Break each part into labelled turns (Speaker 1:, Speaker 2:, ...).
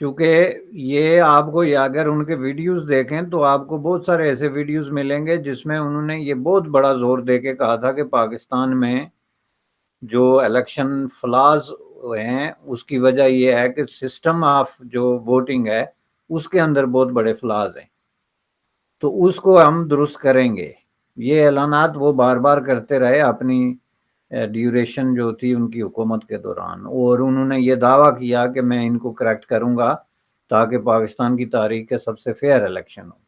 Speaker 1: چونکہ یہ آپ کو اگر ان کے ویڈیوز دیکھیں تو آپ کو بہت سارے ایسے ویڈیوز ملیں گے جس میں انہوں نے یہ بہت بڑا زور دے کے کہا تھا کہ پاکستان میں جو الیکشن فلاز ہیں اس کی وجہ یہ ہے کہ سسٹم آف جو ووٹنگ ہے اس کے اندر بہت بڑے فلاز ہیں، تو اس کو ہم درست کریں گے۔ یہ اعلانات وہ بار بار کرتے رہے اپنی ڈیوریشن جو تھی ان کی حکومت کے دوران، اور انہوں نے یہ دعویٰ کیا کہ میں ان کو کریکٹ کروں گا تاکہ پاکستان کی تاریخ کے سب سے فیئر الیکشن ہو۔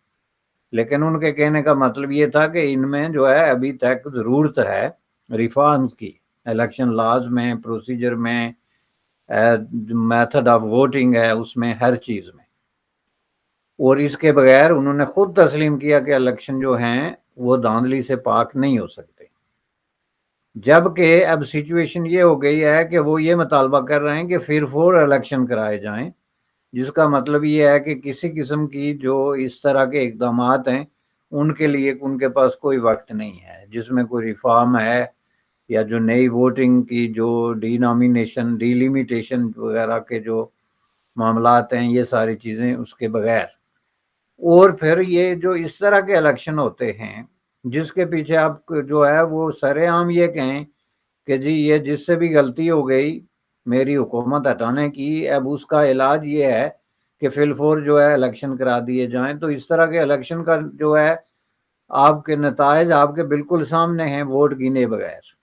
Speaker 1: لیکن ان کے کہنے کا مطلب یہ تھا کہ ان میں جو ہے ابھی تک ضرورت ہے ریفارمز کی، الیکشن لاز میں، پروسیجر میں، میتھڈ آف ووٹنگ ہے اس میں، ہر چیز میں۔ اور اس کے بغیر انہوں نے خود تسلیم کیا کہ الیکشن جو ہیں وہ دھاندلی سے پاک نہیں ہو سکتے، جبکہ اب سچویشن یہ ہو گئی ہے کہ وہ یہ مطالبہ کر رہے ہیں کہ پھر 4 الیکشن کرائے جائیں، جس کا مطلب یہ ہے کہ کسی قسم کی جو اس طرح کے اقدامات ہیں ان کے لیے ان کے پاس کوئی وقت نہیں ہے، جس میں کوئی ریفارم ہے یا جو نئی ووٹنگ کی جو ڈیلیمیٹیشن وغیرہ کے جو معاملات ہیں، یہ ساری چیزیں اس کے بغیر۔ اور پھر یہ جو اس طرح کے الیکشن ہوتے ہیں جس کے پیچھے آپ جو ہے وہ سر عام یہ کہیں کہ جی یہ جس سے بھی غلطی ہو گئی میری حکومت ہٹانے کی، اب اس کا علاج یہ ہے کہ فی الفور جو ہے الیکشن کرا دیے جائیں، تو اس طرح کے الیکشن کا جو ہے آپ کے نتائج آپ کے بالکل سامنے ہیں ووٹ گنے بغیر،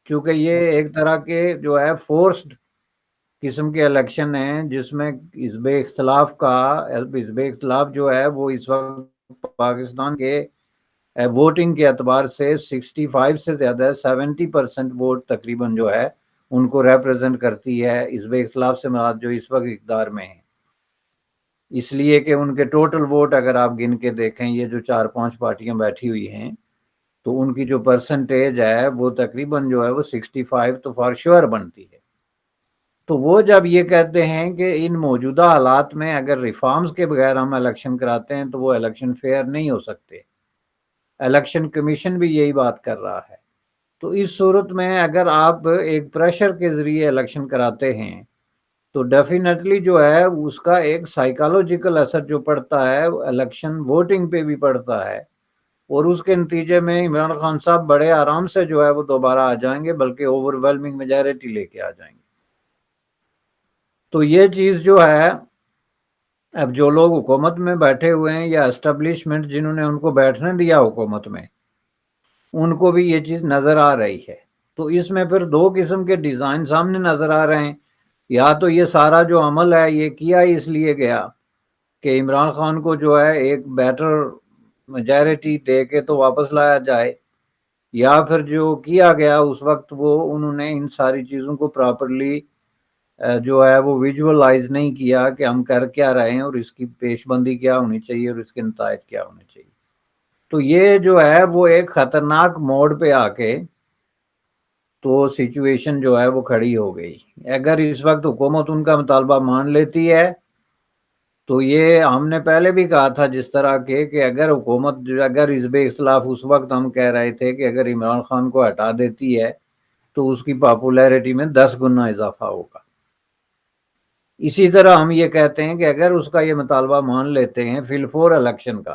Speaker 1: چونکہ یہ ایک طرح کے جو ہے فورسڈ قسم کے الیکشن ہیں جس میں حزب اختلاف جو ہے وہ اس وقت پاکستان کے ووٹنگ کے اعتبار سے 65 سے زیادہ 70% ووٹ تقریباً جو ہے ان کو ریپرزینٹ کرتی ہے حزب اختلاف سے مراد جو اس وقت اقتدار میں ہیں، اس لیے کہ ان کے ٹوٹل ووٹ اگر آپ گن کے دیکھیں یہ جو 4-5 پارٹیاں بیٹھی ہوئی ہیں تو ان کی جو پرسنٹیج ہے وہ تقریباً جو ہے وہ 65 تو فار شیور بنتی ہے۔ تو وہ جب یہ کہتے ہیں کہ ان موجودہ حالات میں اگر ریفارمز کے بغیر ہم الیکشن کراتے ہیں تو وہ الیکشن فیئر نہیں ہو سکتے، الیکشن کمیشن بھی یہی بات کر رہا ہے، تو اس صورت میں اگر آپ ایک پریشر کے ذریعے الیکشن کراتے ہیں تو ڈیفینیٹلی جو ہے اس کا ایک سائیکالوجیکل اثر جو پڑتا ہے الیکشن ووٹنگ پہ بھی پڑتا ہے، اور اس کے نتیجے میں عمران خان صاحب بڑے آرام سے جو ہے وہ دوبارہ آ جائیں گے، بلکہ اوور ویلمنگ میجارٹی لے کے آ جائیں گے۔ تو یہ چیز جو ہے اب جو لوگ حکومت میں بیٹھے ہوئے ہیں یا اسٹیبلشمنٹ جنہوں نے ان کو بیٹھنے دیا حکومت میں، ان کو بھی یہ چیز نظر آ رہی ہے۔ تو اس میں پھر 2 قسم کے ڈیزائن سامنے نظر آ رہے ہیں، یا تو یہ سارا جو عمل ہے یہ کیا اس لیے گیا کہ عمران خان کو جو ہے ایک بیٹر میجارٹی دے کے تو واپس لایا جائے، یا پھر جو کیا گیا اس وقت وہ انہوں نے ان ساری چیزوں کو پراپرلی جو ہے وہ ویژولائز نہیں کیا کہ ہم کر کیا رہے ہیں اور اس کی پیش بندی کیا ہونی چاہیے اور اس کے نتائج کیا ہونے چاہیے۔ تو یہ جو ہے وہ ایک خطرناک موڑ پہ آ کے تو سچویشن جو ہے وہ کھڑی ہو گئی۔ اگر اس وقت حکومت ان کا مطالبہ مان لیتی ہے تو یہ ہم نے پہلے بھی کہا تھا جس طرح کہ اگر حکومت اگر حزب اختلاف اس وقت ہم کہہ رہے تھے کہ اگر عمران خان کو ہٹا دیتی ہے تو اس کی پاپولیرٹی میں 10 گنا اضافہ ہوگا۔ اسی طرح ہم یہ کہتے ہیں کہ اگر اس کا یہ مطالبہ مان لیتے ہیں فی الفور الیکشن کا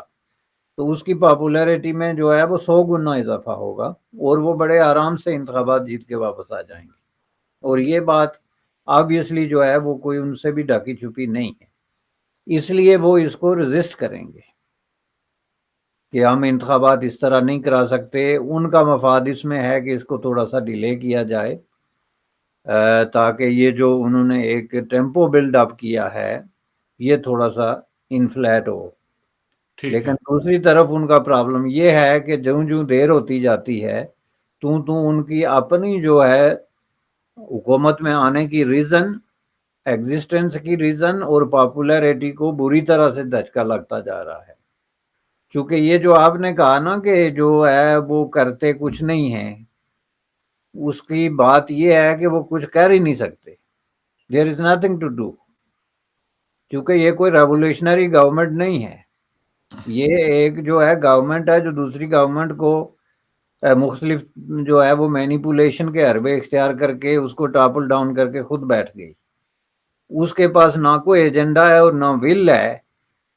Speaker 1: تو اس کی پاپولیرٹی میں جو ہے وہ 100 گنا اضافہ ہوگا اور وہ بڑے آرام سے انتخابات جیت کے واپس آ جائیں گے، اور یہ بات آبویسلی جو ہے وہ کوئی ان سے بھی ڈھکی چھپی نہیں ہے، اس لیے وہ اس کو ریزسٹ کریں گے کہ ہم انتخابات اس طرح نہیں کرا سکتے۔ ان کا مفاد اس میں ہے کہ اس کو تھوڑا سا ڈیلے کیا جائے تاکہ یہ جو انہوں نے ایک ٹیمپو بلڈ اپ کیا ہے یہ تھوڑا سا انفلیٹ ہو۔ لیکن دوسری طرف ان کا پرابلم یہ ہے کہ جوں دیر ہوتی جاتی ہے تو ان کی اپنی جو ہے حکومت میں آنے کی ریزن، ایگزسٹنس کی ریزن اور پاپولیرٹی کو بری طرح سے دھچکا لگتا جا رہا ہے، چونکہ یہ جو آپ نے کہا نا کہ جو ہے وہ کرتے کچھ نہیں ہیں، اس کی بات یہ ہے کہ وہ کچھ کر ہی نہیں سکتے، دیر از نتھنگ ٹو ڈو، چونکہ یہ کوئی ریولیوشنری گورنمنٹ نہیں ہے، یہ ایک جو ہے گورنمنٹ ہے جو دوسری گورنمنٹ کو مختلف جو ہے وہ مینیپولیشن کے حربے اختیار کر کے اس کو ٹاپل ڈاؤن کر کے خود بیٹھ گئی۔ اس کے پاس نہ کوئی ایجنڈا ہے اور نہ ول ہے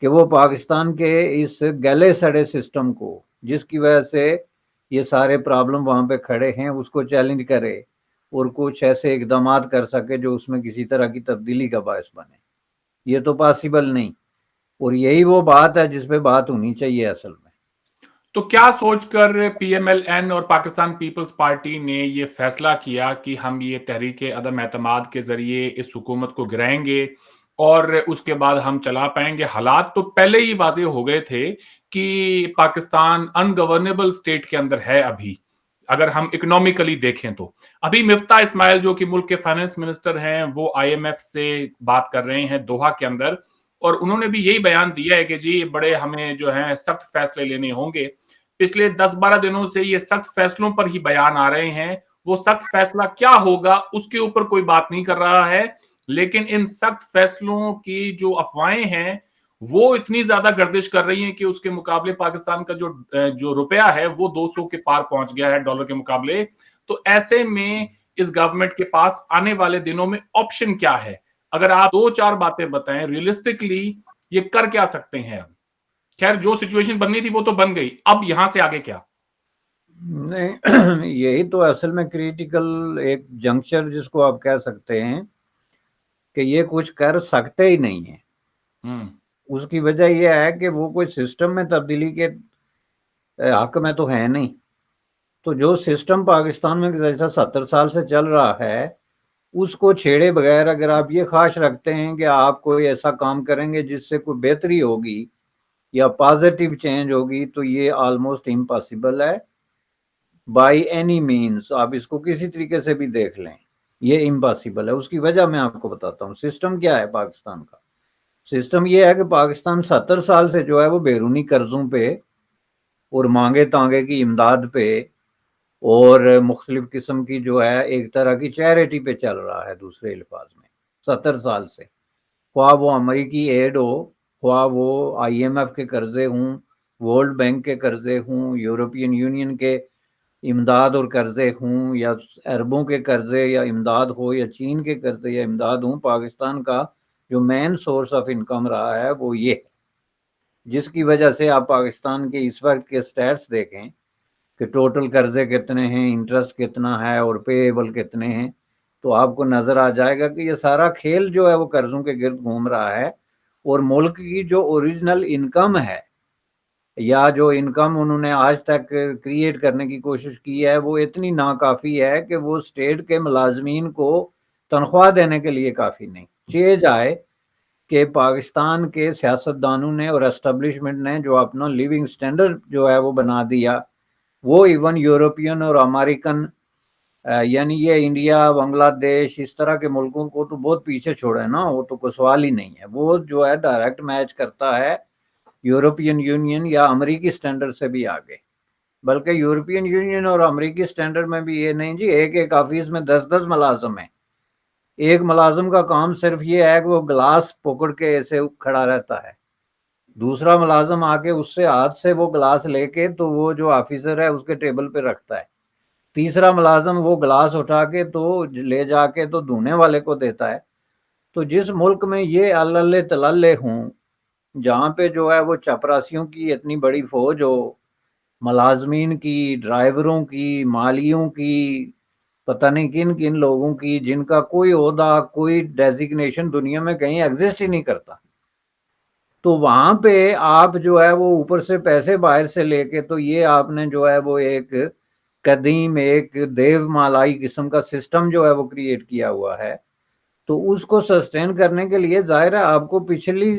Speaker 1: کہ وہ پاکستان کے اس گلے سڑے سسٹم کو، جس کی وجہ سے یہ سارے پرابلم وہاں پہ کھڑے ہیں، اس کو چیلنج کرے اور کچھ ایسے اقدامات کر سکے جو اس میں کسی طرح کی تبدیلی کا باعث بنے. یہ تو پاسبل نہیں، اور یہی وہ بات ہے جس پہ بات ہونی چاہیے اصل میں.
Speaker 2: تو کیا سوچ کر پی ایم ایل این اور پاکستان پیپلز پارٹی نے یہ فیصلہ کیا کہ ہم یہ تحریک عدم اعتماد کے ذریعے اس حکومت کو گرائیں گے اور اس کے بعد ہم چلا پائیں گے؟ حالات تو پہلے ہی واضح ہو گئے تھے کہ پاکستان ان گورنیبل اسٹیٹ کے اندر ہے. ابھی اگر ہم اکنومیکلی دیکھیں تو ابھی مفتاح اسماعیل جو کہ ملک کے فائنانس منسٹر ہیں، وہ آئی ایم ایف سے بات کر رہے ہیں دوحہ کے اندر، اور انہوں نے بھی یہی بیان دیا ہے کہ جی بڑے ہمیں جو ہیں سخت فیصلے لینے ہوں گے. پچھلے 10-12 دنوں سے یہ سخت فیصلوں پر ہی بیان آ رہے ہیں. وہ سخت فیصلہ کیا ہوگا اس کے اوپر کوئی بات نہیں کر رہا ہے، لیکن ان سخت فیصلوں کی جو افواہیں ہیں وہ اتنی زیادہ گردش کر رہی ہیں کہ اس کے مقابلے پاکستان کا جو روپیہ ہے وہ 200 کے پار پہنچ گیا ہے ڈالر کے مقابلے. تو ایسے میں اس گورنمنٹ کے پاس آنے والے دنوں میں آپشن کیا ہے؟ اگر آپ 2-4 باتیں بتائیں ریئلسٹکلی یہ کر کیا سکتے ہیں؟ اب خیر جو سچویشن بننی تھی وہ تو بن گئی، اب یہاں سے آگے کیا؟
Speaker 1: نہیں یہی تو اصل میں کریٹیکل ایک جنکچر جس کو آپ کہہ سکتے ہیں کہ یہ کچھ کر سکتے ہی نہیں ہیں. اس کی وجہ یہ ہے کہ وہ کوئی سسٹم میں تبدیلی کے حق میں تو ہے نہیں. تو جو سسٹم پاکستان میں جیسا 70 سال سے چل رہا ہے اس کو چھیڑے بغیر اگر آپ یہ خواہش رکھتے ہیں کہ آپ کوئی ایسا کام کریں گے جس سے کوئی بہتری ہوگی یا پازیٹیو چینج ہوگی، تو یہ آلموسٹ امپاسبل ہے بائی اینی مینز. آپ اس کو کسی طریقے سے بھی دیکھ لیں، یہ امپاسبل ہے. اس کی وجہ میں آپ کو بتاتا ہوں. سسٹم کیا ہے پاکستان کا؟ سسٹم یہ ہے کہ پاکستان 70 سال سے جو ہے وہ بیرونی قرضوں پہ اور مانگے تانگے کی امداد پہ اور مختلف قسم کی جو ہے ایک طرح کی چیریٹی پہ چل رہا ہے. دوسرے الفاظ میں 70 سال سے، خواہ وہ امریکی ایڈ ہو، خواہ وہ آئی ایم ایف کے قرضے ہوں، ورلڈ بینک کے قرضے ہوں، یورپین یونین کے امداد اور قرضے ہوں، یا عربوں کے قرضے یا امداد ہو، یا چین کے قرضے یا امداد ہوں، پاکستان کا جو مین سورس آف انکم رہا ہے وہ یہ ہے. جس کی وجہ سے آپ پاکستان کے اس وقت کے سٹیٹس دیکھیں کہ ٹوٹل قرضے کتنے ہیں، انٹرسٹ کتنا ہے اور پے ایبل کتنے ہیں، تو آپ کو نظر آ جائے گا کہ یہ سارا کھیل جو ہے وہ قرضوں کے گرد گھوم رہا ہے. اور ملک کی جو اوریجنل انکم ہے یا جو انکم انہوں نے آج تک کریٹ کرنے کی کوشش کی ہے وہ اتنی ناکافی ہے کہ وہ اسٹیٹ کے ملازمین کو تنخواہ دینے کے لیے کافی نہیں. چیز آئے کہ پاکستان کے سیاستدانوں نے اور اسٹیبلشمنٹ نے جو اپنا لیونگ سٹینڈرڈ جو ہے وہ بنا دیا، وہ ایون یورپین اور امریکن یعنی یہ انڈیا، بنگلہ دیش، اس طرح کے ملکوں کو تو بہت پیچھے چھوڑا ہے نا. وہ تو کوئی سوال ہی نہیں ہے. وہ جو ہے ڈائریکٹ میچ کرتا ہے یورپین یونین یا امریکی سٹینڈرڈ سے بھی آگے. بلکہ یورپین یونین اور امریکی سٹینڈرڈ میں بھی یہ نہیں جی ایک آفس میں 10 ملازم ہیں. ایک ملازم کا کام صرف یہ ہے کہ وہ گلاس پکڑ کے ایسے کھڑا رہتا ہے، دوسرا ملازم آ کے اس سے ہاتھ سے وہ گلاس لے کے تو وہ جو آفیسر ہے اس کے ٹیبل پہ رکھتا ہے، تیسرا ملازم وہ گلاس اٹھا کے تو لے جا کے تو دھونے والے کو دیتا ہے. تو جس ملک میں یہ اللہ تلالے ہوں، جہاں پہ جو ہے وہ چپراسیوں کی اتنی بڑی فوج ہو، ملازمین کی، ڈرائیوروں کی، مالیوں کی، پتہ نہیں کن کن لوگوں کی، جن کا کوئی عہدہ، کوئی ڈیزگنیشن دنیا میں کہیں ایگزسٹ ہی نہیں کرتا، تو وہاں پہ آپ جو ہے وہ اوپر سے پیسے باہر سے لے کے تو یہ آپ نے جو ہے وہ ایک قدیم ایک دیو مالائی قسم کا سسٹم جو ہے وہ کریٹ کیا ہوا ہے. تو اس کو سسٹین کرنے کے لیے ظاہر ہے آپ کو پچھلی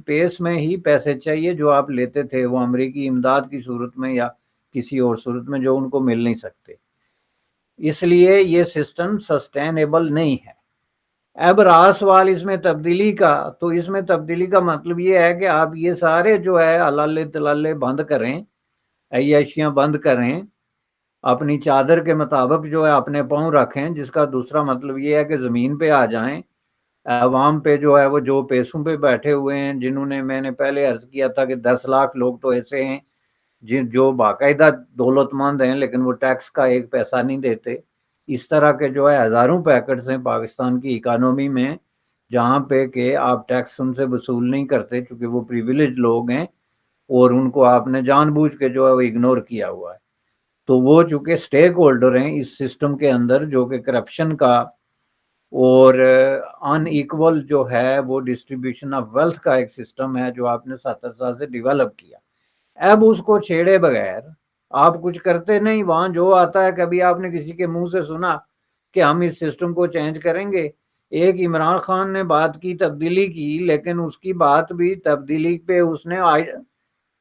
Speaker 1: پیس میں ہی پیسے چاہیے جو آپ لیتے تھے، وہ امریکی امداد کی صورت میں یا کسی اور صورت میں جو ان کو مل نہیں سکتے. اس لیے یہ سسٹم سسٹینیبل نہیں ہے. اب رہا سوال اس میں تبدیلی کا، تو اس میں تبدیلی کا مطلب یہ ہے کہ آپ یہ سارے جو ہے اللہ تلالے بند کریں، عیاشیاں بند کریں، اپنی چادر کے مطابق جو ہے اپنے پاؤں رکھیں، جس کا دوسرا مطلب یہ ہے کہ زمین پہ آ جائیں. عوام پہ جو ہے وہ جو پیسوں پہ بیٹھے ہوئے ہیں، جنہوں نے میں نے پہلے عرض کیا تھا کہ 10 لاکھ لوگ تو ایسے ہیں جو باقاعدہ دولت مند ہیں لیکن وہ ٹیکس کا ایک پیسہ نہیں دیتے. اس طرح کے جو ہے ہزاروں پیکٹس ہیں پاکستان کی اکانومی میں جہاں پہ کہ آپ ٹیکس ان سے وصول نہیں کرتے چونکہ وہ پریویلیج لوگ ہیں اور ان کو آپ نے جان بوجھ کے جو ہے وہ اگنور کیا ہوا ہے. تو وہ چونکہ سٹیک ہولڈر ہیں اس سسٹم کے اندر جو کہ کرپشن کا اور ان ایکول جو ہے وہ ڈسٹریبیوشن آف ویلتھ کا ایک سسٹم ہے جو آپ نے 70 سال سے ڈیولپ کیا. اب اس کو چھیڑے بغیر آپ کچھ کرتے نہیں. وہاں جو آتا ہے کبھی آپ نے کسی کے منہ سے سنا کہ ہم اس سسٹم کو چینج کریں گے؟ ایک عمران خان نے بات کی تبدیلی کی لیکن اس کی بات بھی تبدیلی پہ اس نے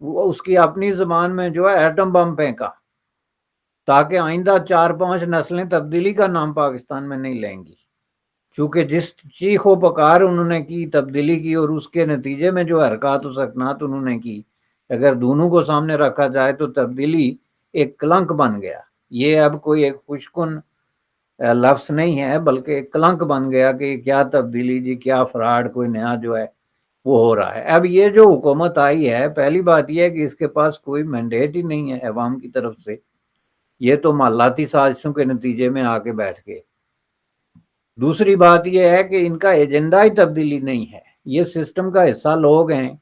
Speaker 1: اس کی اپنی زبان میں جو ہے ایٹم بم پھینکا تاکہ آئندہ 4-5 نسلیں تبدیلی کا نام پاکستان میں نہیں لیں گی. چونکہ جس چیخ و پکار انہوں نے کی تبدیلی کی اور اس کے نتیجے میں جو حرکات و سکنات انہوں نے کی اگر دونوں کو سامنے رکھا جائے تو تبدیلی ایک کلنک بن گیا. یہ اب کوئی ایک خوشکن لفظ نہیں ہے بلکہ ایک کلنک بن گیا کہ کیا تبدیلی جی کیا فراڈ کوئی نیا جو ہے وہ ہو رہا ہے. اب یہ جو حکومت آئی ہے پہلی بات یہ ہے کہ اس کے پاس کوئی مینڈیٹ ہی نہیں ہے عوام کی طرف سے. یہ تو محلاتی سازشوں کے نتیجے میں آ کے بیٹھ گئے. دوسری بات یہ ہے کہ ان کا ایجنڈا ہی تبدیلی نہیں ہے. یہ سسٹم کا حصہ لوگ ہیں.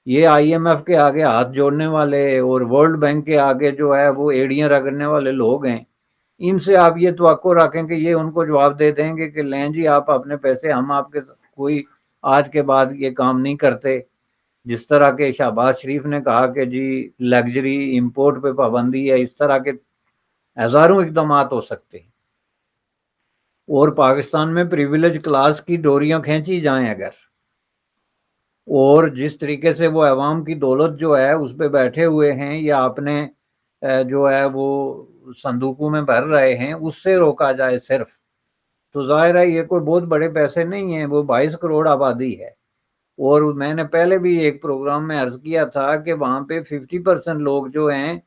Speaker 1: یہ آئی ایم ایف کے آگے ہاتھ جوڑنے والے اور ورلڈ بینک کے آگے جو ہے وہ ایڑیاں رگڑنے والے لوگ ہیں. ان سے آپ یہ توقع رکھیں کہ یہ ان کو جواب دے دیں گے کہ لیں جی آپ اپنے پیسے ہم آپ کے کوئی آج کے بعد یہ کام نہیں کرتے. جس طرح کے شہباز شریف نے کہا کہ جی لگژری امپورٹ پہ پابندی ہے, اس طرح کے ہزاروں اقدامات ہو سکتے ہیں. اور پاکستان میں پریویلیج کلاس کی ڈوریاں کھینچی جائیں اگر, اور جس طریقے سے وہ عوام کی دولت جو ہے اس پہ بیٹھے ہوئے ہیں یا اپنے جو ہے وہ صندوقوں میں بھر رہے ہیں اس سے روکا جائے صرف, تو ظاہر ہے یہ کوئی بہت بڑے پیسے نہیں ہیں. وہ 22 کروڑ آبادی ہے اور میں نے پہلے بھی ایک پروگرام میں عرض کیا تھا کہ وہاں پہ 50% لوگ جو ہیں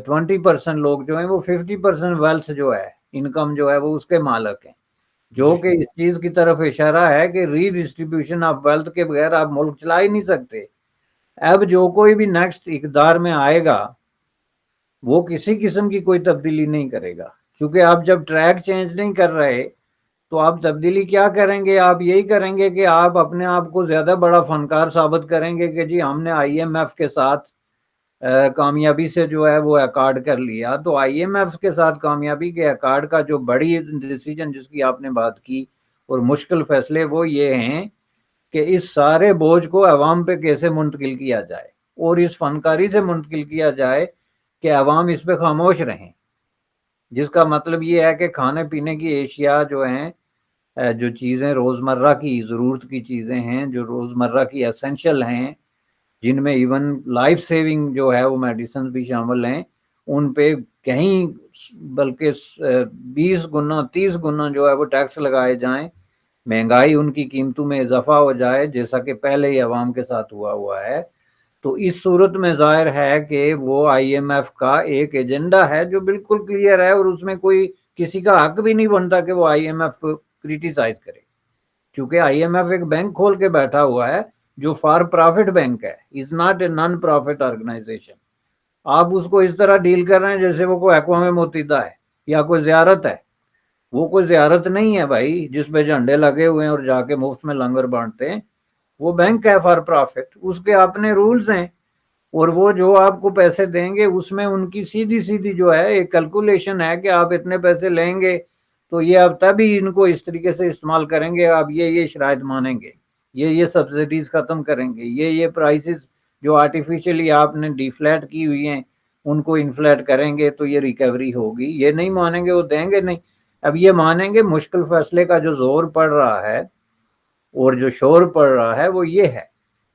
Speaker 1: 20% لوگ جو ہیں وہ 50% ویلتھ جو ہے انکم جو ہے وہ اس کے مالک ہیں, جو کہ اس چیز کی طرف اشارہ ہے کہ ری ڈسٹریبیوشن آف ویلتھ کے بغیر آپ ملک چلا ہی نہیں سکتے. اب جو کوئی بھی نیکسٹ اقتدار میں آئے گا وہ کسی قسم کی کوئی تبدیلی نہیں کرے گا, چونکہ آپ جب ٹریک چینج نہیں کر رہے تو آپ تبدیلی کیا کریں گے؟ آپ یہی کریں گے کہ آپ اپنے آپ کو زیادہ بڑا فنکار ثابت کریں گے کہ جی ہم نے آئی ایم ایف کے ساتھ کامیابی سے جو ہے وہ ایکارڈ کر لیا. تو آئی ایم ایف کے ساتھ کامیابی کے ایکارڈ کا جو بڑی ڈیسیجن جس کی آپ نے بات کی اور مشکل فیصلے وہ یہ ہیں کہ اس سارے بوجھ کو عوام پہ کیسے منتقل کیا جائے اور اس فنکاری سے منتقل کیا جائے کہ عوام اس پہ خاموش رہیں, جس کا مطلب یہ ہے کہ کھانے پینے کی اشیاء جو ہیں جو چیزیں روزمرہ کی ضرورت کی چیزیں ہیں جو روزمرہ کی اسینشل ہیں جن میں ایون لائف سیونگ جو ہے وہ میڈیسن بھی شامل ہیں, ان پہ کہیں بلکہ 20 گنا 30 گنا جو ہے وہ ٹیکس لگائے جائیں, مہنگائی ان کی قیمتوں میں اضافہ ہو جائے جیسا کہ پہلے ہی عوام کے ساتھ ہوا ہے. تو اس صورت میں ظاہر ہے کہ وہ آئی ایم ایف کا ایک ایجنڈا ہے جو بالکل کلیئر ہے اور اس میں کوئی کسی کا حق بھی نہیں بنتا کہ وہ آئی ایم ایف کو کریٹیسائز کرے, چونکہ آئی ایم ایف ایک بینک کھول کے بیٹھا ہوا ہے جو فار پرافٹ بینک ہے, is not a non profit organization. آپ اس کو اس طرح ڈیل کر رہے ہیں جیسے وہ کوئی اقوام متحدہ ہے یا کوئی زیارت ہے. وہ کوئی زیارت نہیں ہے بھائی جس پہ جھنڈے لگے ہوئے ہیں اور جا کے مفت میں لنگر بانٹتے ہیں. وہ بینک ہے فار پرافٹ, اس کے اپنے رولز ہیں اور وہ جو آپ کو پیسے دیں گے اس میں ان کی سیدھی جو ہے ایک کیلکولیشن ہے کہ آپ اتنے پیسے لیں گے تو یہ آپ تبھی ان کو اس طریقے سے استعمال کریں گے, آپ یہ شرائط مانیں گے, یہ سبسڈیز ختم کریں گے, یہ پرائسز جو آرٹیفیشلی آپ نے ڈیفلیٹ کی ہوئی ہیں ان کو انفلیٹ کریں گے تو یہ ریکیوری ہوگی. یہ نہیں مانیں گے, وہ دیں گے نہیں. اب یہ مانیں گے. مشکل فیصلے کا جو زور پڑ رہا ہے اور جو شور پڑ رہا ہے وہ یہ ہے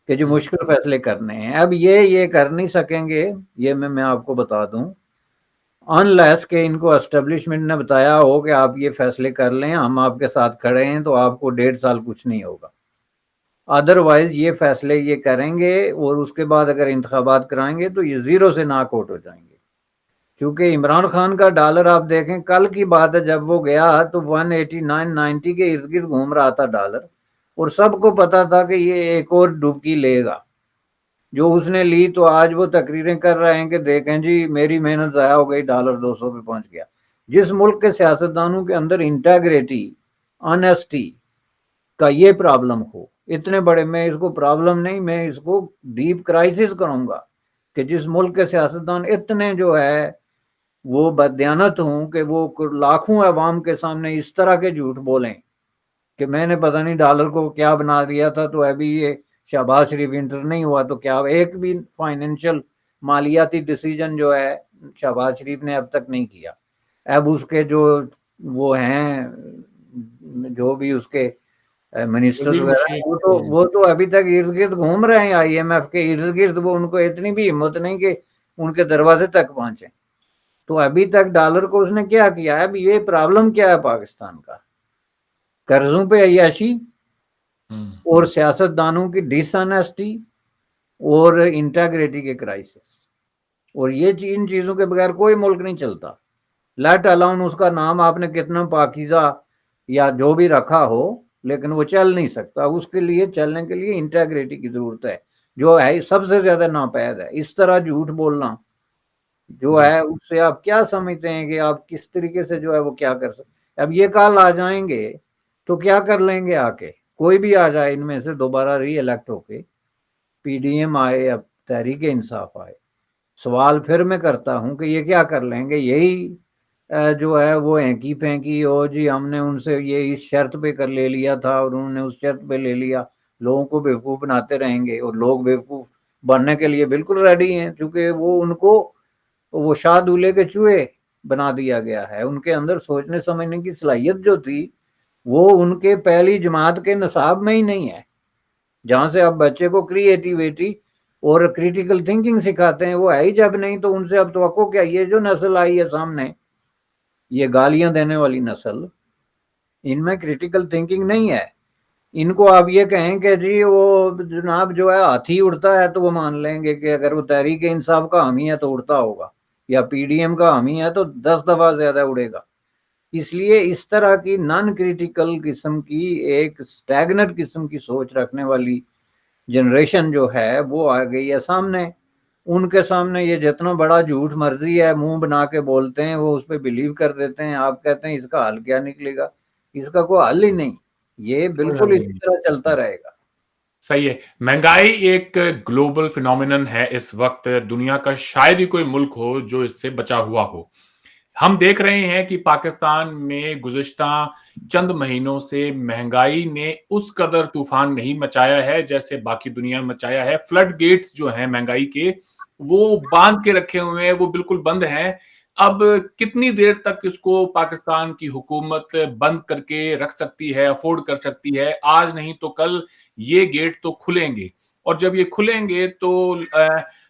Speaker 1: کہ جو مشکل فیصلے کرنے ہیں اب یہ کر نہیں سکیں گے. یہ میں آپ کو بتا دوں, انلیس کہ ان کو اسٹیبلشمنٹ نے بتایا ہو کہ آپ یہ فیصلے کر لیں, ہم آپ کے ساتھ کھڑے ہیں تو آپ کو 1.5 سال کچھ نہیں ہوگا. ادروائز یہ فیصلے یہ کریں گے اور اس کے بعد اگر انتخابات کرائیں گے تو یہ 0 سے ناک آؤٹ ہو جائیں گے. چونکہ عمران خان کا ڈالر آپ دیکھیں, کل کی بات ہے جب وہ گیا تو 189.90 کے ارد گرد گھوم رہا تھا ڈالر, اور سب کو پتا تھا کہ یہ ایک اور ڈبکی لے گا. جو اس نے لی تو آج وہ تقریریں کر رہے ہیں کہ دیکھیں جی میری محنت ضائع ہو گئی, ڈالر 200 پہ پہنچ گیا. جس ملک کے سیاستدانوں کے اندر انٹیگریٹی, آنیسٹی کا یہ پرابلم ہو. اتنے بڑے میں اس کو پرابلم نہیں، میں اس کو ڈیپ کرائسس کروں گا کہ جس ملک کے سیاستدان اتنے جو ہے وہ بددیانت ہوں کہ وہ لاکھوں عوام کے سامنے اس طرح کے جھوٹ بولیں کہ میں نے پتہ نہیں ڈالر کو کیا بنا دیا تھا، تو ابھی یہ شہباز شریف انٹر نہیں ہوا تو کیا. ایک بھی فائنینشیل مالیاتی ڈیسیجن جو ہے شہباز شریف نے اب تک نہیں کیا. اب اس کے جو وہ ہیں جو بھی اس کے منسٹر وغیرہ وہ تو ابھی تک ارد گرد گھوم رہے ہیں آئی ایم ایف کے ارد گرد. وہ ان کو اتنی بھی ہمت نہیں کہ ان کے دروازے تک پہنچے. تو ابھی تک ڈالر کو اس نے کیا کیا ہے. اب یہ پرابلم کیا ہے پاکستان کا؟ قرضوں پہ عیاشی اور سیاست دانوں کی ڈس آنیسٹی اور انٹیگریٹی کے کرائسس. اور یہ ان چیزوں کے بغیر کوئی ملک نہیں چلتا. لیٹ الاؤن اس کا نام آپ نے کتنا پاکیزہ یا جو بھی رکھا ہو، لیکن وہ چل نہیں سکتا. اس کے لیے چلنے کے لیے انٹیگریٹی کی ضرورت ہے، جو ہے سب سے زیادہ ناپید ہے. اس طرح جھوٹ بولنا جو ہے اس سے آپ کیا سمجھتے ہیں کہ آپ کس طریقے سے جو ہے وہ کیا کر سکتے. اب یہ کال آ جائیں گے تو کیا کر لیں گے آ کے؟ کوئی بھی آ جائے ان میں سے دوبارہ ری الیکٹ ہو کے، پی ڈی ایم آئے یا تحریک انصاف آئے، سوال پھر میں کرتا ہوں کہ یہ کیا کر لیں گے؟ یہی جو ہے وہ ہینکی پھینکی ہو جی ہم نے ان سے یہ اس شرط پہ کر لے لیا تھا اور انہوں نے اس شرط پہ لے لیا. لوگوں کو بیوقوف بناتے رہیں گے اور لوگ بیوقوف بننے کے لیے بالکل ریڈی ہیں، چونکہ وہ ان کو وہ شاہ دولے کے چوہے بنا دیا گیا ہے. ان کے اندر سوچنے سمجھنے کی صلاحیت جو تھی وہ ان کے پہلی جماعت کے نصاب میں ہی نہیں ہے. جہاں سے اب بچے کو کریٹیویٹی اور کریٹیکل تھنکنگ سکھاتے ہیں وہ ہے ہی جب نہیں، تو ان سے اب توقع کیا؟ یہ جو نسل آئی ہے سامنے، یہ گالیاں دینے والی نسل، ان میں کریٹیکل تھنکنگ نہیں ہے. ان کو آپ یہ کہیں کہ جی وہ جناب جو ہے ہاتھی اڑتا ہے تو وہ مان لیں گے کہ اگر وہ تحریک انصاف کا حامی ہے تو اڑتا ہوگا، یا پی ڈی ایم کا حامی ہے تو 10 دفعہ زیادہ اڑے گا. اس لیے اس طرح کی نان کریٹیکل قسم کی ایک سٹیگنٹ قسم کی سوچ رکھنے والی جنریشن جو ہے وہ آ گئی ہے سامنے. ان کے سامنے یہ جتنا بڑا جھوٹ مرضی ہے منہ بنا کے بولتے ہیں، وہ اس پہ بلیو کر دیتے ہیں. آپ کہتے ہیں اس کا حل کیا نکلے گا؟ اس کا کوئی حل ہی نہیں. یہ بالکل اسی طرح چلتا رہے گا.
Speaker 2: صحیح ہے. مہنگائی ایک گلوبل فینومینن ہے اس وقت. دنیا کا شاید ہی کوئی ملک ہو جو اس سے بچا ہوا ہو. ہم دیکھ رہے ہیں کہ پاکستان میں گزشتہ چند مہینوں سے مہنگائی نے اس قدر طوفان نہیں مچایا ہے جیسے باقی دنیا میں مچایا ہے. فلڈ گیٹس جو ہیں مہنگائی کے وہ باندھ کے رکھے ہوئے ہیں، وہ بالکل بند ہیں. اب کتنی دیر تک اس کو پاکستان کی حکومت بند کر کے رکھ سکتی ہے، افورڈ کر سکتی ہے؟ آج نہیں تو کل یہ گیٹ تو کھلیں گے، اور جب یہ کھلیں گے تو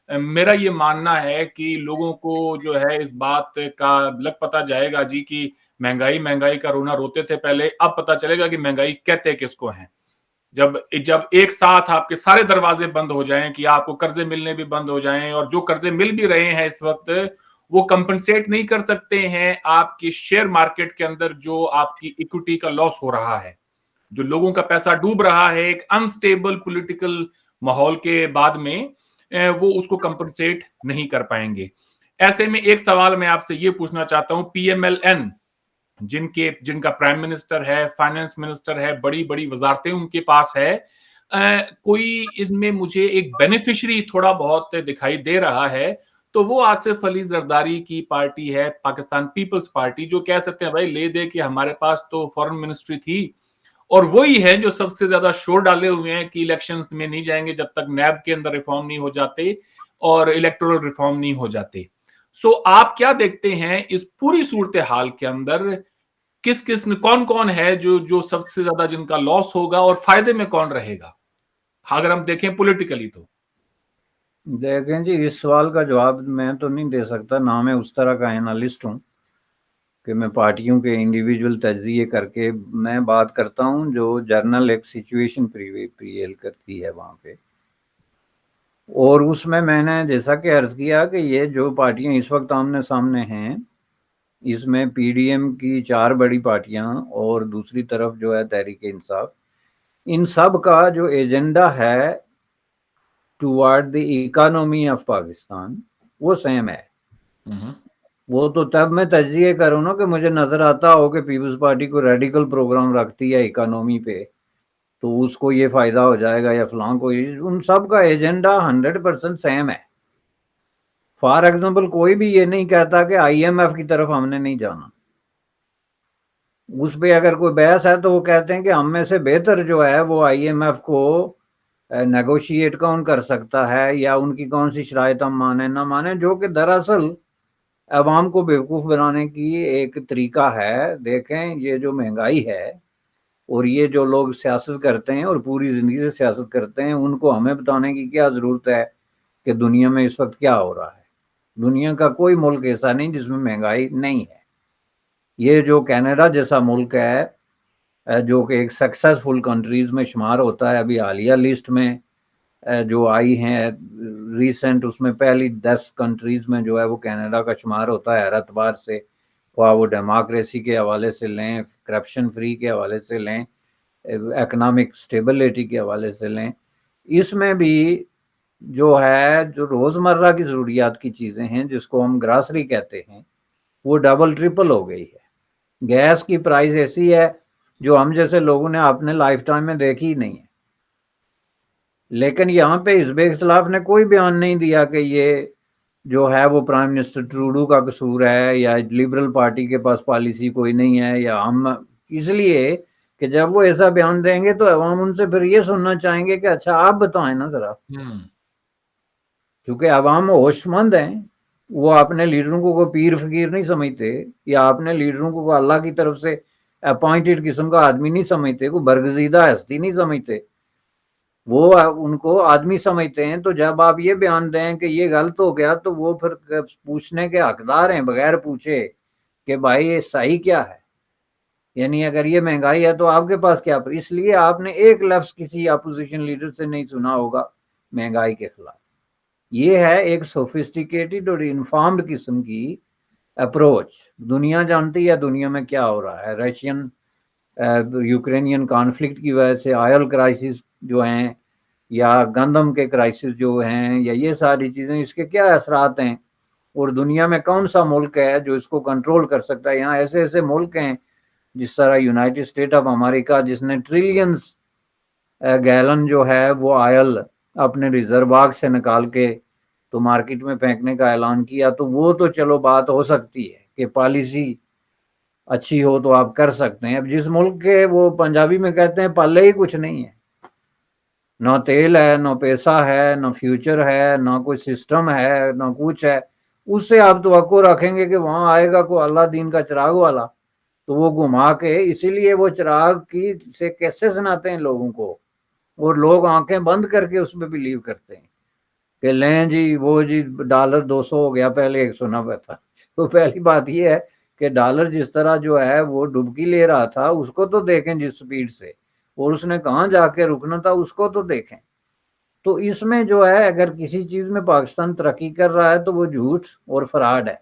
Speaker 2: میرا یہ ماننا ہے کہ لوگوں کو جو ہے اس بات کا لگ پتا جائے گا جی کہ مہنگائی کا رونا روتے تھے پہلے، اب پتا چلے گا کہ مہنگائی کہتے کس کو ہیں. جب ایک ساتھ آپ کے سارے دروازے بند ہو جائیں کہ آپ کو قرضے ملنے بھی بند ہو جائیں، اور جو قرضے مل بھی رہے ہیں اس وقت وہ کمپنسیٹ نہیں کر سکتے ہیں آپ کی شیئر مارکیٹ کے اندر جو آپ کی ایکوٹی کا لاس ہو رہا ہے، جو لوگوں کا پیسہ ڈوب رہا ہے ایک انسٹیبل پولیٹیکل ماحول کے بعد میں، وہ اس کو کمپنسیٹ نہیں کر پائیں گے. ایسے میں ایک سوال میں آپ سے یہ پوچھنا چاہتا ہوں، پی ایم ایل این جن کا پرائم منسٹر ہے، فائنانس منسٹر ہے، بڑی بڑی وزارتیں ان کے پاس ہے، کوئی ان میں مجھے ایک بینیفیشری تھوڑا بہت دکھائی دے رہا ہے تو وہ آصف علی زرداری کی پارٹی ہے، پاکستان پیپلز پارٹی، جو کہہ سکتے ہیں بھائی لے دے کہ ہمارے پاس تو فورن منسٹری تھی، اور وہی ہے جو سب سے زیادہ شور ڈالے ہوئے ہیں کہ الیکشنز میں نہیں جائیں گے جب تک نیب کے اندر ریفارم نہیں ہو جاتے اور الیکٹورل ریفارم نہیں ہو جاتے. سو آپ کیا دیکھتے ہیں اس پوری صورتحال کے اندر کس کون ہے جو سب سے زیادہ جن کا لاس ہوگا اور فائدے میں کون رہے گا اگر ہم دیکھیں پولیٹیکلی؟ تو
Speaker 1: دیکھیں جی اس سوال کا جواب میں تو نہیں دے سکتا، نہ میں اس طرح کا اینالسٹ ہوں کہ میں پارٹیوں کے انڈیویجول تجزیے کر کے میں بات کرتا ہوں جو جرنل ایک سچویشن پریویل کرتی ہے وہاں پہ. اور اس میں نے جیسا کہ عرض کیا کہ یہ جو پارٹیاں اس وقت آمنے سامنے ہیں اس میں پی ڈی ایم کی 4 بڑی پارٹیاں اور دوسری طرف جو ہے تحریک انصاف، ان سب کا جو ایجنڈا ہے ٹوارڈ دی اکانومی آف پاکستان وہ سیم ہے. وہ تو تب میں تجزیے کروں نا کہ مجھے نظر آتا ہو کہ پیپلز پارٹی کو ریڈیکل پروگرام رکھتی ہے اکانومی پہ، تو اس کو یہ فائدہ ہو جائے گا یا فلاں کو. ان سب کا ایجنڈا 100% سیم ہے. فار ایگزامپل کوئی بھی یہ نہیں کہتا کہ آئی ایم ایف کی طرف ہم نے نہیں جانا. اس پہ اگر کوئی بحث ہے تو وہ کہتے ہیں کہ ہم میں سے بہتر جو ہے وہ آئی ایم ایف کو نیگوشیٹ کون کر سکتا ہے یا ان کی کون سی شرائط ہم مانیں نہ مانیں, جو کہ دراصل عوام کو بیوقوف بنانے کی ایک طریقہ ہے. دیکھیں یہ جو مہنگائی ہے اور یہ جو لوگ سیاست کرتے ہیں اور پوری زندگی سے سیاست کرتے ہیں, ان کو ہمیں بتانے کی کیا ضرورت ہے کہ دنیا میں اس وقت کیا ہو رہا ہے. دنیا کا کوئی ملک ایسا نہیں جس میں مہنگائی نہیں ہے. یہ جو کینیڈا جیسا ملک ہے جو کہ ایک سکسیسفل کنٹریز میں شمار ہوتا ہے, ابھی حالیہ لسٹ میں جو آئی ہیں ریسنٹ, اس میں پہلی 10 کنٹریز میں جو ہے وہ کینیڈا کا شمار ہوتا ہے ہر اعتبار سے, خواہ وہ ڈیموکریسی کے حوالے سے لیں, کرپشن فری کے حوالے سے لیں, اکنامک سٹیبلٹی کے حوالے سے لیں. اس میں بھی جو ہے جو روزمرہ کی ضروریات کی چیزیں ہیں جس کو ہم گراسری کہتے ہیں وہ ڈبل ٹرپل ہو گئی ہے. گیس کی پرائز ایسی ہے جو ہم جیسے لوگوں نے اپنے لائف ٹائم میں دیکھی ہی نہیں ہے. لیکن یہاں پہ حزب اختلاف نے کوئی بیان نہیں دیا کہ یہ جو ہے وہ پرائم منسٹر ٹروڈو کا قصور ہے یا لبرل پارٹی کے پاس پالیسی کوئی نہیں ہے یا ہم, اس لیے کہ جب وہ ایسا بیان دیں گے تو عوام ان سے پھر یہ سننا چاہیں گے کہ اچھا آپ بتائیں نا ذرا. کیونکہ عوام ہوش مند ہیں, وہ اپنے لیڈروں کو کوئی پیر فقیر نہیں سمجھتے یا اپنے لیڈروں کو اللہ کی طرف سے اپوائنٹڈ قسم کا آدمی نہیں سمجھتے, کوئی برگزیدہ ہستی نہیں سمجھتے, وہ ان کو آدمی سمجھتے ہیں. تو جب آپ یہ بیان دیں کہ یہ غلط ہو گیا تو وہ پھر پوچھنے کے حقدار ہیں بغیر پوچھے کہ بھائی یہ صحیح کیا ہے, یعنی اگر یہ مہنگائی ہے تو آپ کے پاس کیا. اس لیے آپ نے ایک لفظ کسی اپوزیشن لیڈر سے نہیں سنا ہوگا مہنگائی کے خلاف. یہ ہے ایک سوفسٹیکیٹڈ اور انفارمڈ قسم کی اپروچ. دنیا جانتی ہے دنیا میں کیا ہو رہا ہے. رشین یوکرینین کانفلکٹ کی وجہ سے آئل کرائسس جو ہیں یا گندم کے کرائسس جو ہیں یا یہ ساری چیزیں, اس کے کیا اثرات ہیں, اور دنیا میں کون سا ملک ہے جو اس کو کنٹرول کر سکتا ہے. یہاں ایسے ایسے ملک ہیں جس طرح یونائٹڈ اسٹیٹ آف امریکہ جس نے ٹریلینز گیلن جو ہے وہ آئل اپنے ریزرو باغ سے نکال کے تو مارکیٹ میں پھینکنے کا اعلان کیا. تو وہ تو چلو بات ہو سکتی ہے کہ پالیسی اچھی ہو تو آپ کر سکتے ہیں. اب جس ملک کے وہ پنجابی میں کہتے ہیں پلے ہی کچھ نہیں ہے, نہ تیل ہے, نہ پیسہ ہے, نہ فیوچر ہے, نہ کوئی سسٹم ہے, نہ کچھ ہے, اس سے آپ توقع رکھیں گے کہ وہاں آئے گا کوئی اللہ دین کا چراغ والا تو وہ گھما کے, اسی لیے وہ چراغ کی سے کیسے سناتے ہیں لوگوں کو, اور لوگ آنکھیں بند کر کے اس پہ بلیو کرتے ہیں کہ لیں جی وہ جی $200 ہو گیا, پہلے 190 تھا. تو پہلی بات یہ ہے کہ ڈالر جس طرح جو ہے وہ ڈبکی لے رہا تھا اس کو تو دیکھیں جس سپیڈ سے, اور اس نے کہاں جا کے رکنا تھا اس کو تو دیکھیں. تو اس میں جو ہے اگر کسی چیز میں پاکستان ترقی کر رہا ہے تو وہ جھوٹ اور فراڈ ہے.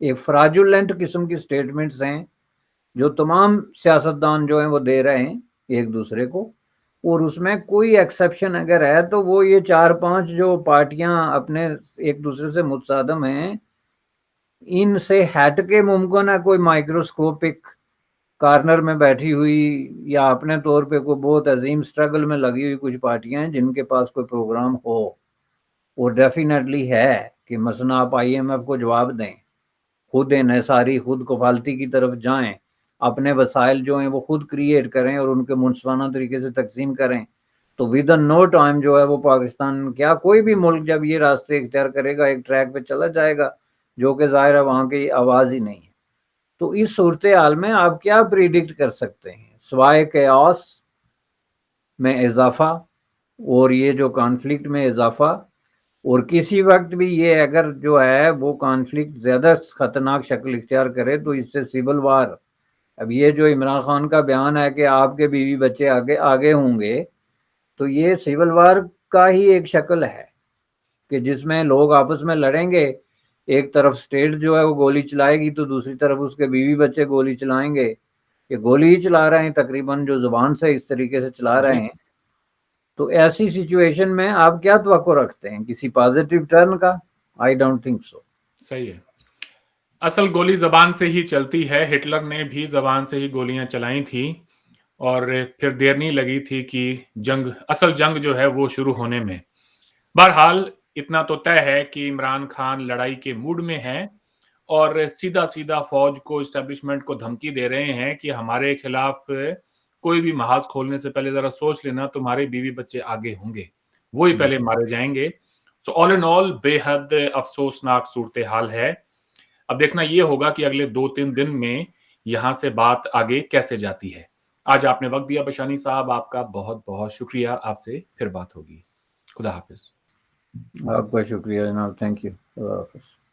Speaker 1: ایک فراجولنٹ قسم کی سٹیٹمنٹس ہیں جو تمام سیاستدان جو ہیں وہ دے رہے ہیں ایک دوسرے کو, اور اس میں کوئی ایکسیپشن اگر ہے تو وہ یہ 4-5 جو پارٹیاں اپنے ایک دوسرے سے متصادم ہیں ان سے ہٹ کے ممکن ہے کوئی مائکروسکوپک کارنر میں بیٹھی ہوئی یا اپنے طور پہ کوئی بہت عظیم سٹرگل میں لگی ہوئی کچھ پارٹیاں ہیں جن کے پاس کوئی پروگرام ہو, اور ڈیفینیٹلی ہے کہ مثلا آپ آئی ایم ایف کو جواب دیں, خود انحصاری خود کفالتی کی طرف جائیں, اپنے وسائل جو ہیں وہ خود کریٹ کریں اور ان کے منصفانہ طریقے سے تقسیم کریں, تو ود ان نو ٹائم جو ہے وہ پاکستان کیا کوئی بھی ملک جب یہ راستے اختیار کرے گا ایک ٹریک پہ چلا جائے گا, جو کہ ظاہر ہے وہاں کی آواز ہی نہیں ہے. تو اس صورتحال میں آپ کیا پریڈکٹ کر سکتے ہیں سوائے کیاس میں اضافہ اور یہ جو کانفلکٹ میں اضافہ, اور کسی وقت بھی یہ اگر جو ہے وہ کانفلکٹ زیادہ خطرناک شکل اختیار کرے تو اس سے سول وار. اب یہ جو عمران خان کا بیان ہے کہ آپ کے بیوی بچے آگے ہوں گے, تو یہ سول وار کا ہی ایک شکل ہے کہ جس میں لوگ آپس میں لڑیں گے, ایک طرف سٹیٹ جو ہے وہ گولی چلائے گی تو دوسری طرف اس کے بیوی بچے گولی چلائیں گے, کہ گولی ہی چلا رہے ہیں تقریباً جو زبان سے اس طریقے سے چلا رہے ہیں. تو ایسی سچویشن میں آپ کیا توقع رکھتے ہیں کسی پازیٹیو ٹرن کا؟ I don't think so.
Speaker 2: صحیح ہے. اصل گولی زبان سے ہی چلتی ہے, ہٹلر نے بھی زبان سے ہی گولیاں چلائی تھی, اور پھر دیر نہیں لگی تھی کہ اصل جنگ جو ہے وہ شروع ہونے میں. بہرحال اتنا تو طے ہے کہ عمران خان لڑائی کے موڈ میں ہیں اور سیدھا سیدھا فوج کو اسٹیبلشمنٹ کو دھمکی دے رہے ہیں کہ ہمارے خلاف کوئی بھی محاذ کھولنے سے پہلے ذرا سوچ لینا, تمہارے بیوی بچے آگے ہوں گے, وہی پہلے مارے جائیں گے. سو آل ان آل بے حد افسوسناک صورتحال ہے. اب دیکھنا یہ ہوگا کہ اگلے 2-3 دن میں یہاں سے بات آگے کیسے جاتی ہے. آج آپ نے وقت دیا بشانی صاحب, آپ کا بہت بہت شکریہ. آپ سے پھر بات ہوگی. خدا حافظ.
Speaker 1: آپ کا شکریہ جناب, تھینک یو. اللہ حافظ.